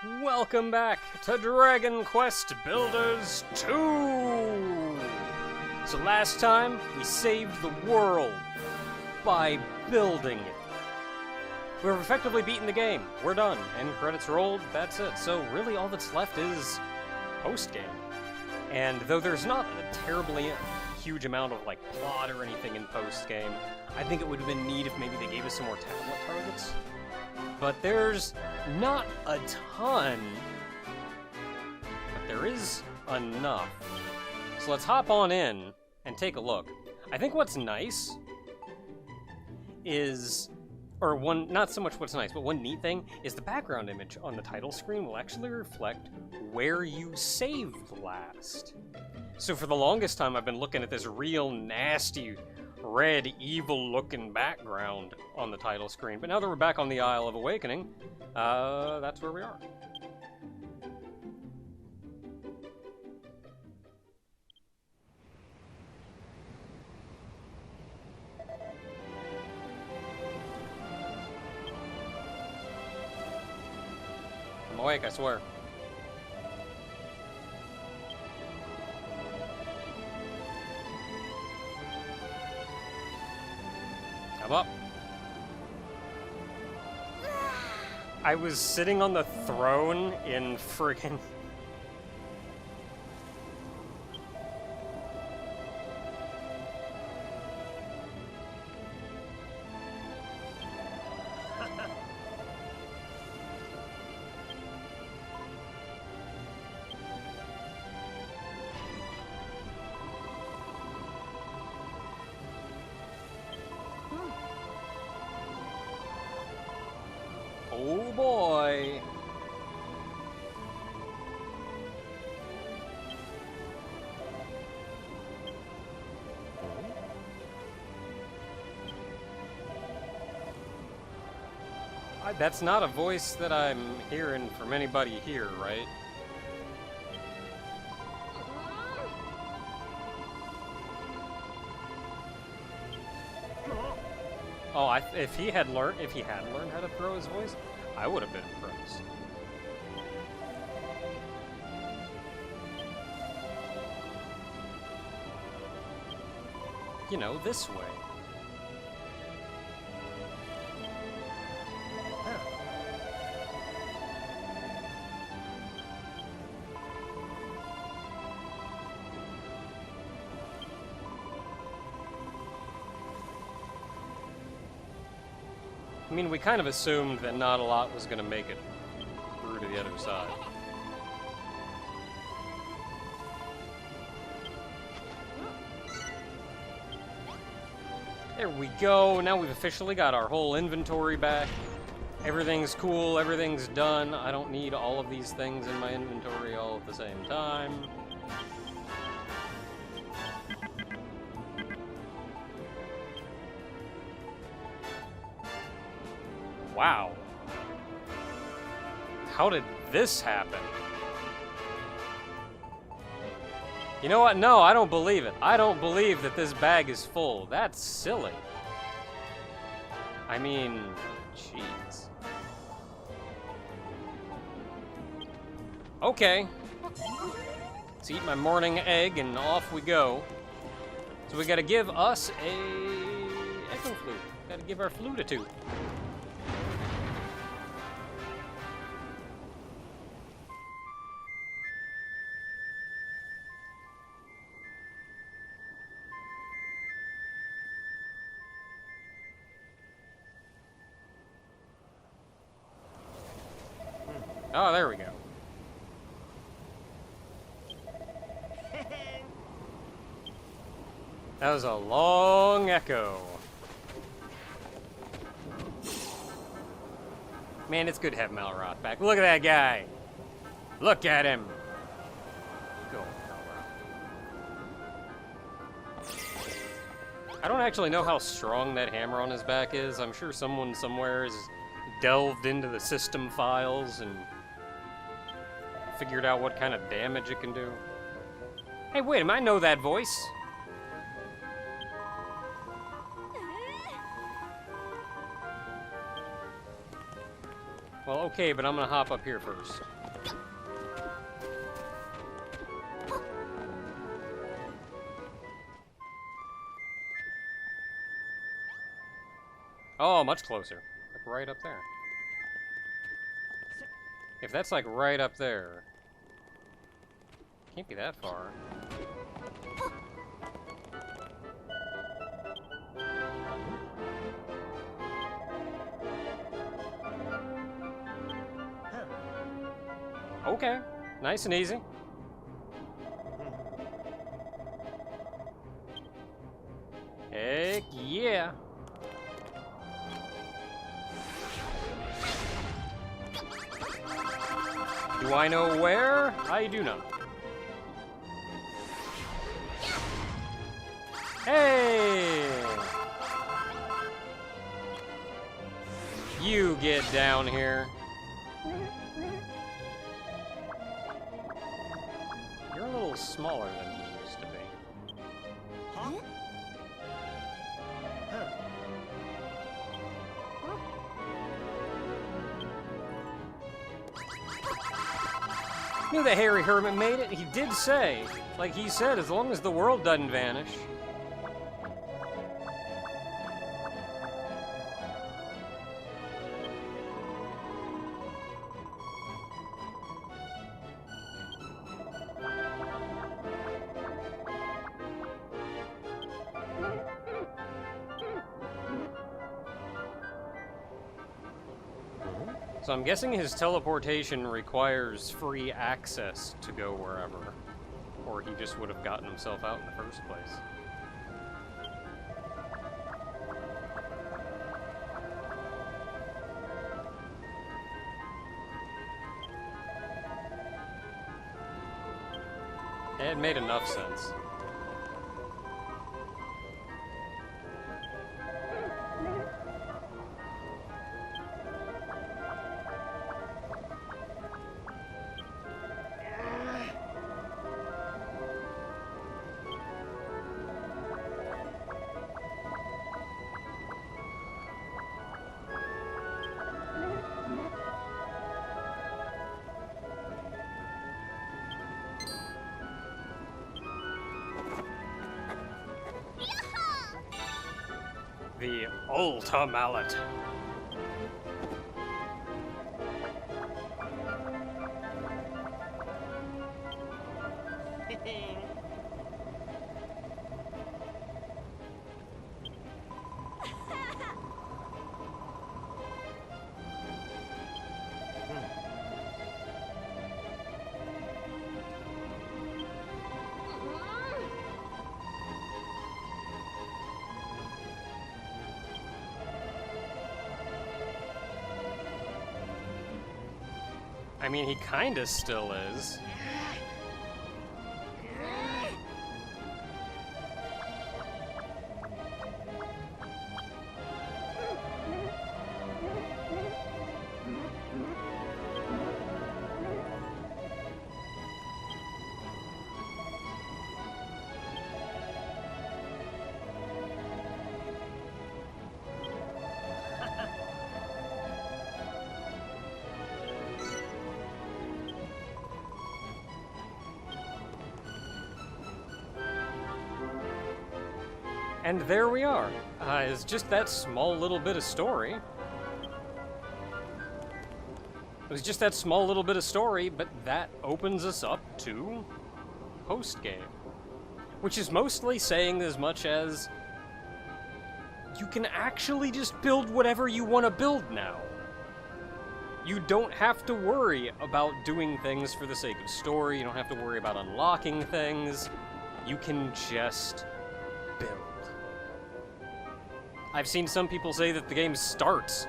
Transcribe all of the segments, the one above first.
Welcome back to Dragon Quest Builders 2! So last time, we saved the world by building it. We've effectively beaten the game. We're done. End credits rolled, that's it. So really all that's left is Postgame. And though there's not a terribly huge amount of plot or anything in Postgame, I think it would have been neat if maybe they gave us some more tablet targets. But there's not a ton, but there is enough. So let's hop on in and take a look. I think what's nice is, not so much what's nice, but one neat thing is the background image on the title screen will actually reflect where you saved last. So for the longest time I've been looking at this real nasty red, evil-looking background on the title screen. But now that we're back on the Isle of Awakening, that's where we are. I'm awake, I swear. Up. I was sitting on the throne in friggin' oh boy. That's not a voice that I'm hearing from anybody here, right? Oh, if he had learned how to throw his voice, I would have been impressed. You know, this way. Huh. I mean, we kind of assumed that not a lot was going to make it through to the other side. There we go. Now we've officially got our whole inventory back. Everything's cool. Everything's done. I don't need all of these things in my inventory all at the same time. Wow. How did this happen? You know what? No, I don't believe it. I don't believe that this bag is full. That's silly. I mean, jeez. Okay. Let's eat my morning egg and off we go. So we gotta give us a echo flute. Gotta give our flute a toot. Oh, there we go. That was a long echo. Man, it's good to have Malroth back. Look at that guy. Look at him. Go, Malroth. I don't actually know how strong that hammer on his back is. I'm sure someone somewhere has delved into the system files and figured out what kind of damage it can do. Hey, wait a minute, I know that voice. Well, okay, but I'm gonna hop up here first. Oh, much closer. Like right up there. If that's like right up there, can't be that far. Okay, nice and easy. Heck yeah. Do I know where? I do not. Hey! You get down here. You're a little smaller than you used to be. Huh? Knew the hairy hermit made it. He did say, like he said, as long as the world doesn't vanish. So I'm guessing his teleportation requires free access to go wherever, or he just would have gotten himself out in the first place. It made enough sense. The Ultra Mallet. I mean, he kinda still is. And there we are. It's just that small little bit of story. It was just that small little bit of story, but that opens us up to Postgame. Which is mostly saying as much as you can actually just build whatever you want to build now. You don't have to worry about doing things for the sake of story. You don't have to worry about unlocking things. You can just build. I've seen some people say that the game starts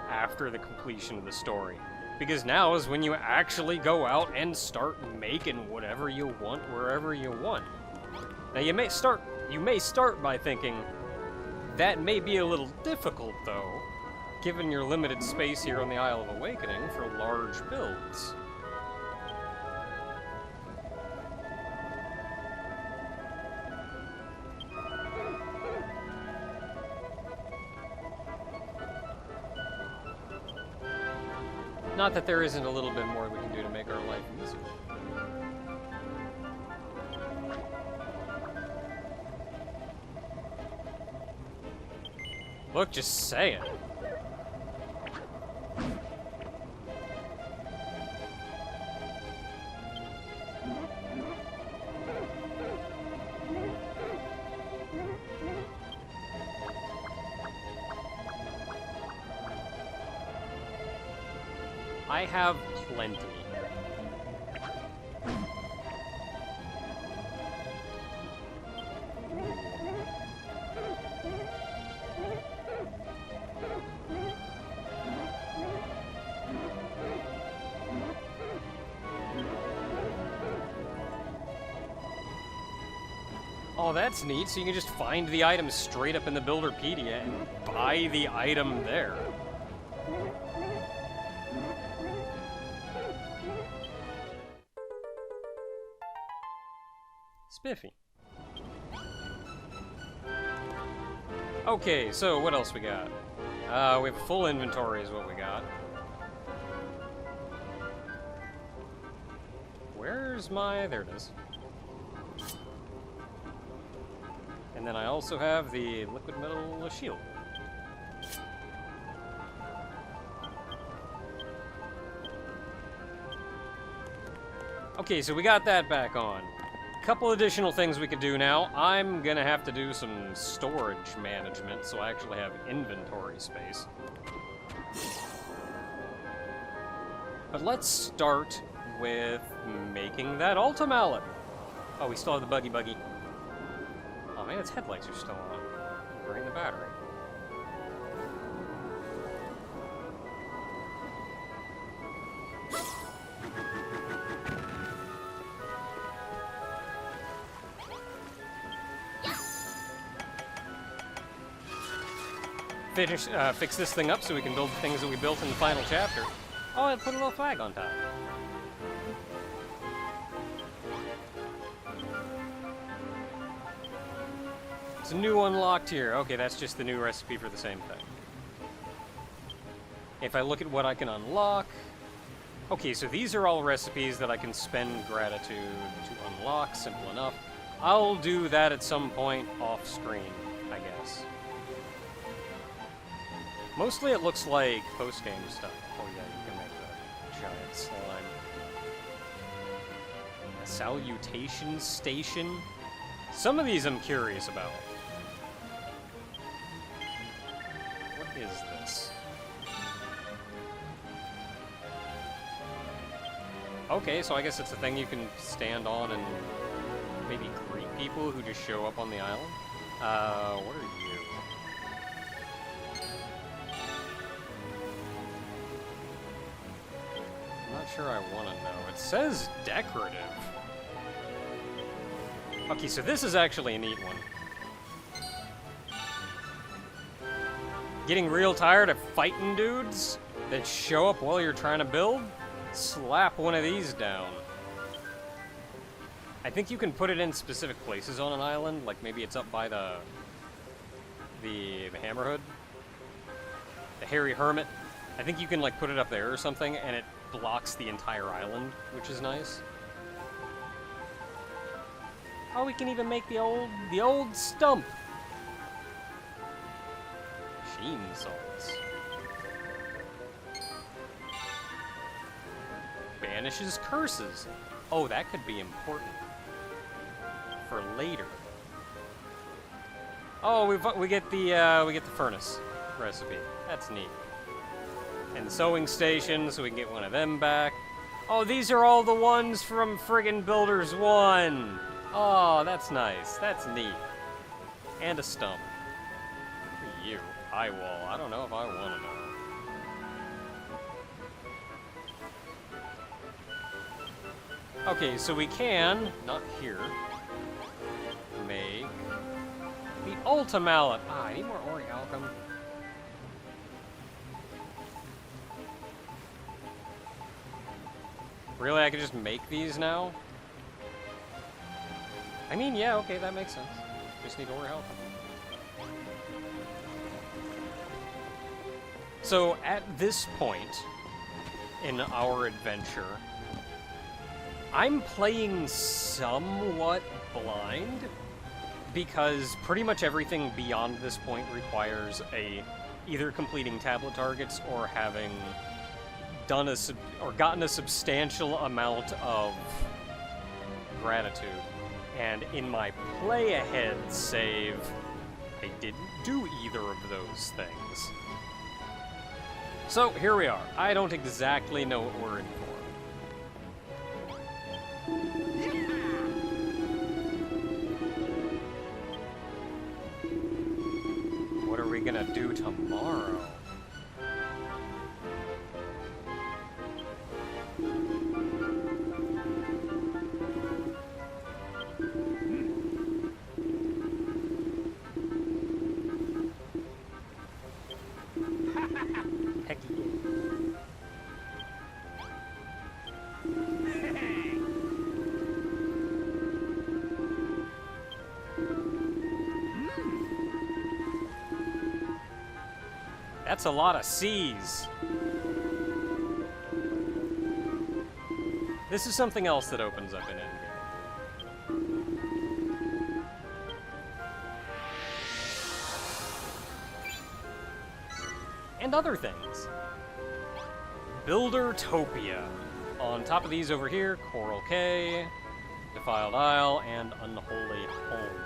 after the completion of the story, because now is when you actually go out and start making whatever you want wherever you want. Now you may start by thinking that may be a little difficult though, given your limited space here on the Isle of Awakening for large builds. Not that there isn't a little bit more we can do to make our life easier. Look, just say it. I have plenty. Oh, that's neat. So you can just find the item straight up in the Builderpedia and buy the item there. Spiffy. Okay, so what else we got? We have a full inventory is what we got. Where's my... there it is. And then I also have the liquid metal shield. Okay, so we got that back on. Couple additional things we could do now. I'm gonna have to do some storage management, so I actually have inventory space. But let's start with making that Ultra Mallet. Oh, we still have the buggy. Oh man, its headlights are still on. Drain the battery. Fix this thing up so we can build the things that we built in the final chapter. Oh, I put a little flag on top. It's a new unlocked here. Okay, that's just the new recipe for the same thing. If I look at what I can unlock... Okay, so these are all recipes that I can spend gratitude to unlock. Simple enough. I'll do that at some point off screen, I guess. Mostly it looks like Postgame stuff. Oh yeah, you can make the giant slime. A salutation station? Some of these I'm curious about. What is this? Okay, so I guess it's a thing you can stand on and maybe greet people who just show up on the island? What are you? Not sure I want to know. It says decorative. Okay, so this is actually a neat one. Getting real tired of fighting dudes that show up while you're trying to build? Slap one of these down. I think you can put it in specific places on an island, like maybe it's up by the Hammerhood, the Hairy Hermit. I think you can like put it up there or something, and it blocks the entire island, which is nice. Oh, we can even make the old stump. Sheen salts. Banishes curses. Oh, that could be important for later. Oh, we get the furnace recipe. That's neat. And the sewing station, so we can get one of them back. Oh, these are all the ones from friggin' Builders 1. Oh, that's nice. That's neat. And a stump. For you. High wall. I don't know if I want to know. Okay, so we can, not here, make the Ultra Mallet. Ah, I need more orichalcum. Really, I could just make these now? I mean, yeah, okay, that makes sense. Just need orichalcum. So, at this point, in our adventure, I'm playing somewhat blind, because pretty much everything beyond this point requires either completing tablet targets or having gotten a substantial amount of gratitude. And in my play ahead save, I didn't do either of those things. So here we are. I don't exactly know what we're in for. What are we gonna do tomorrow? Heck yeah. That's a lot of C's. This is something else that opens up in Endgame. And other things. Buildertopia. On top of these over here, Coral K, Defiled Isle, and Unholy Home.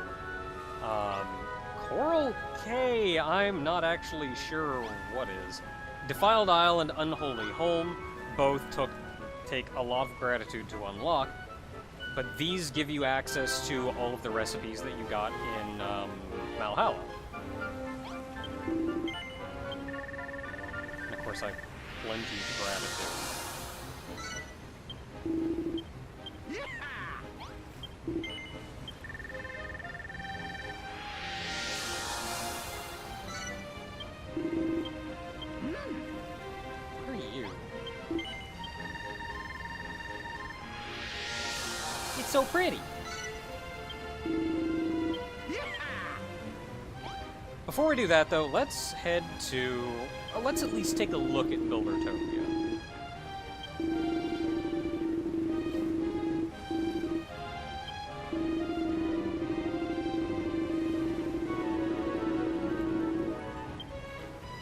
Coral K, I'm not actually sure what is. Defiled Isle and Unholy Home both take a lot of gratitude to unlock, but these give you access to all of the recipes that you got in Valhalla. And of course, I have plenty of gratitude. It's so pretty. Before we do that, though, let's head to... let's at least take a look at Buildertopia.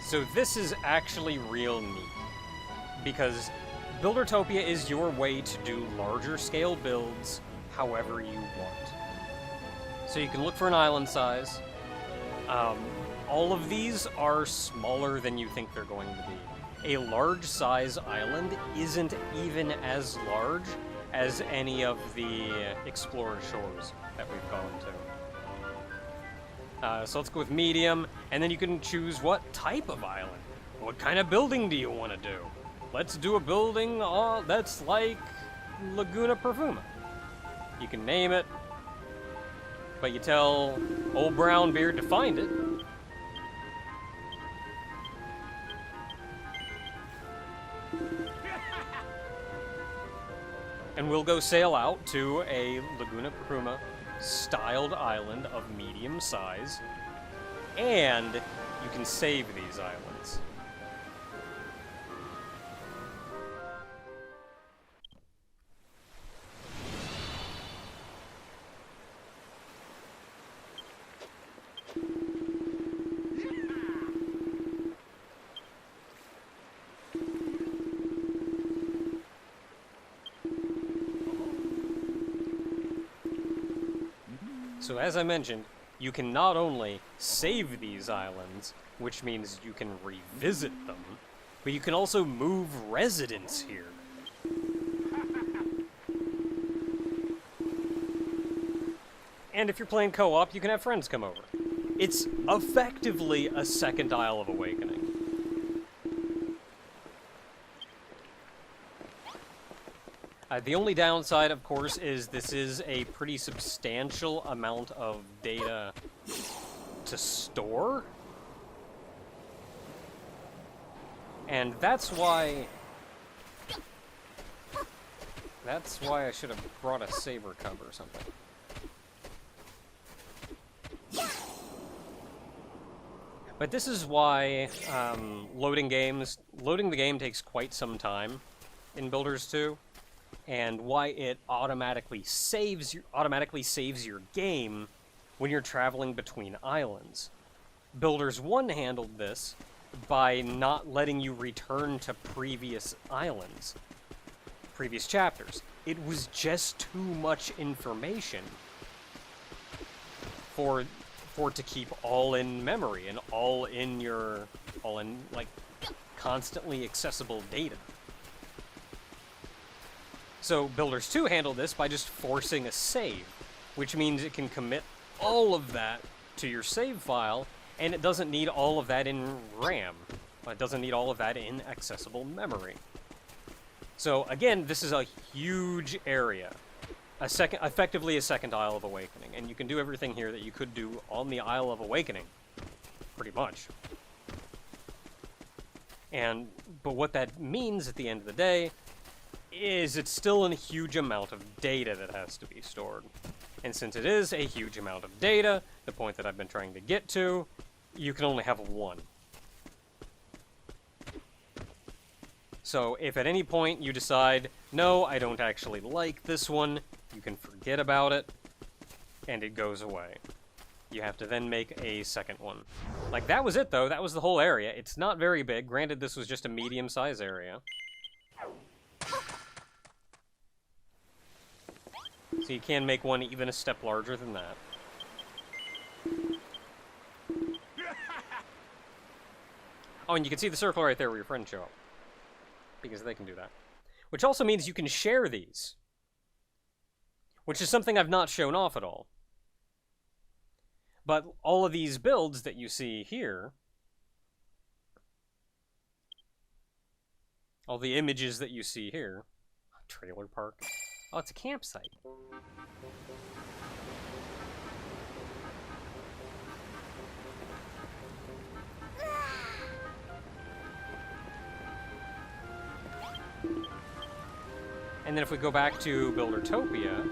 So this is actually real neat, because Buildertopia is your way to do larger scale builds however you want. So you can look for an island size. All of these are smaller than you think they're going to be. A large size island isn't even as large as any of the explorer shores that we've gone to. So let's go with medium, and then you can choose what type of island. What kind of building do you want to do? Let's do a building that's like Laguna Perfuma. You can name it, but you tell old Brownbeard to find it. And we'll go sail out to a Laguna Perfuma styled island of medium size, and you can save these islands. So as I mentioned, you can not only save these islands, which means you can revisit them, but you can also move residents here. And if you're playing co-op, you can have friends come over. It's effectively a second Isle of Awakening. The only downside, of course, is this is a pretty substantial amount of data to store. And that's why I should have brought a saber cub or something. But this is why loading the game takes quite some time. in Builders 2, and why it automatically saves your game when you're traveling between islands. Builders 1 handled this by not letting you return to previous islands, previous chapters. It was just too much information for it to keep all in memory and all in like constantly accessible data. So Builders 2 handled this by just forcing a save, which means it can commit all of that to your save file, and it doesn't need all of that in RAM. It doesn't need all of that in accessible memory. So again, this is a huge area. Effectively a second Isle of Awakening, and you can do everything here that you could do on the Isle of Awakening, pretty much. But what that means at the end of the day is it's still a huge amount of data that has to be stored. And since it is a huge amount of data, the point that I've been trying to get to, you can only have one. So if at any point you decide, no, I don't actually like this one, you can forget about it, and it goes away. You have to then make a second one. Like, that was it, though. That was the whole area. It's not very big. Granted, this was just a medium-sized area. So you can make one even a step larger than that. Oh, and you can see the circle right there where your friends show up. Because they can do that. Which also means you can share these. Which is something I've not shown off at all. But all of these builds that you see here, all the images that you see here, trailer park, oh, it's a campsite. And then if we go back to Buildertopia,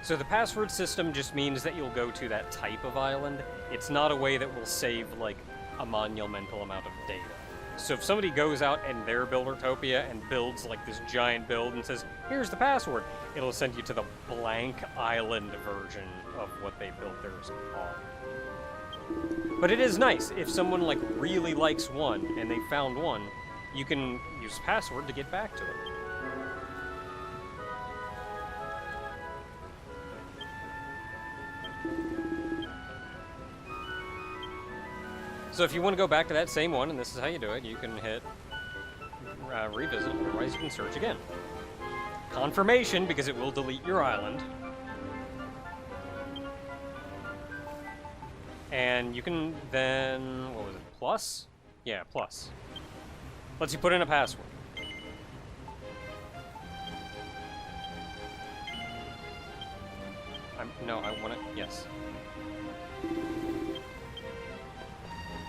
so the password system just means that you'll go to that type of island. It's not a way that will save, like, a monumental amount of data. So if somebody goes out in their Buildertopia and builds, like, this giant build and says, here's the password, it'll send you to the blank island version of what they built theirs on. But it is nice. If someone, like, really likes one and they found one, you can use password to get back to it. So if you want to go back to that same one, and this is how you do it, you can hit revisit, otherwise you can search again. Confirmation, because it will delete your island. And you can then, what was it, plus? Yeah, plus. Lets you put in a password. No, I want it, yes.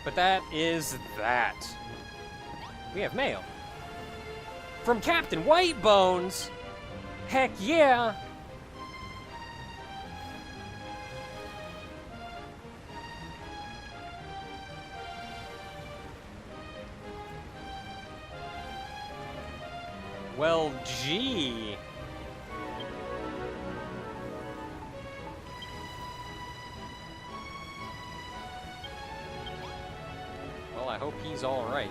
But that is that. We have mail. From Captain Whitebones! Heck yeah! Well, gee. Well, I hope he's alright.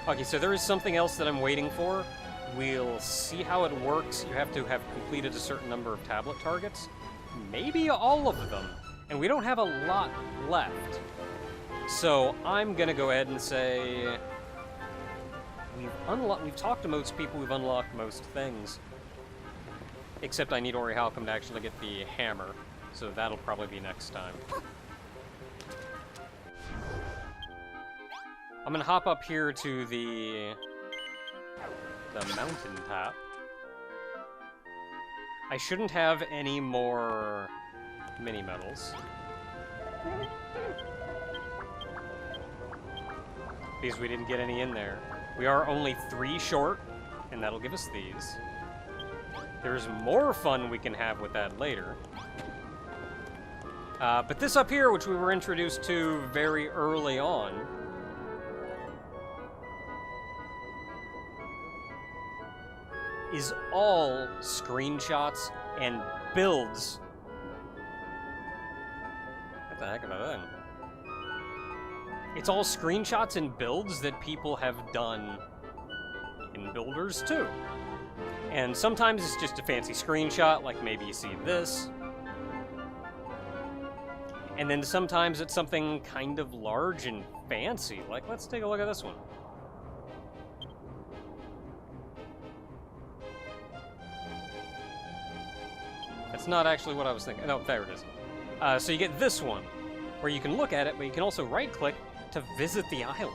Okay, so there is something else that I'm waiting for. We'll see how it works. You have to have completed a certain number of tablet targets. Maybe all of them. And we don't have a lot left. So I'm gonna go ahead and say... We've talked to most people, we've unlocked most things. Except I need Ori Halcom to actually get the hammer. So that'll probably be next time. I'm gonna hop up here to the mountain top. I shouldn't have any more mini medals. Because we didn't get any in there. We are only 3 short, and that'll give us these. There's more fun we can have with that later. But this up here, which we were introduced to very early on, is all screenshots and builds. What the heck am I doing? It's all screenshots and builds that people have done in Builders 2. And sometimes it's just a fancy screenshot, like maybe you see this. And then sometimes it's something kind of large and fancy. Like, let's take a look at this one. That's not actually what I was thinking. No, there it is. So you get this one, where you can look at it, but you can also right-click to visit the island.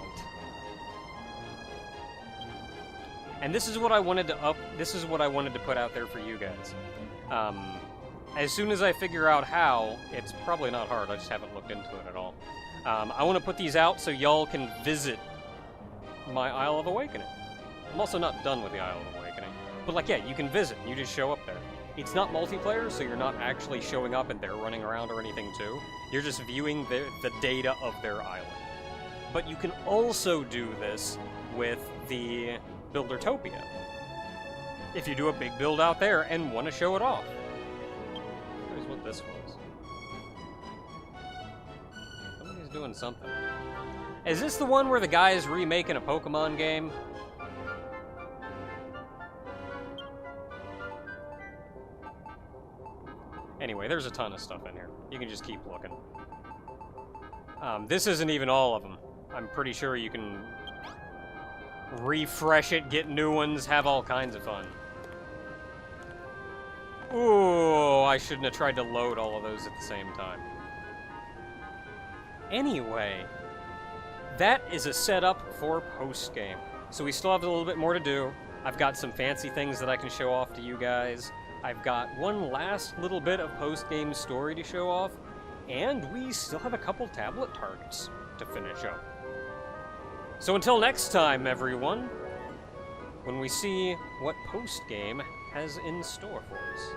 And this is what I wanted to put out there for you guys. As soon as I figure out how, it's probably not hard, I just haven't looked into it at all. I want to put these out so y'all can visit my Isle of Awakening. I'm also not done with the Isle of Awakening. But like, yeah, you can visit, you just show up there. It's not multiplayer, so you're not actually showing up and they're running around or anything too. You're just viewing the data of their island. But you can also do this with the buildertopia. If you do a big build out there and want to show it off. Here's what this was. Somebody's doing something. Is this the one where the guy is remaking a Pokemon game? Anyway, there's a ton of stuff in here. You can just keep looking. This isn't even all of them. I'm pretty sure you can refresh it, get new ones, have all kinds of fun. Ooh, I shouldn't have tried to load all of those at the same time. Anyway, that is a setup for Postgame. So we still have a little bit more to do. I've got some fancy things that I can show off to you guys. I've got one last little bit of post-game story to show off, and we still have a couple tablet targets to finish up. So until next time, everyone, when we see what post-game has in store for us.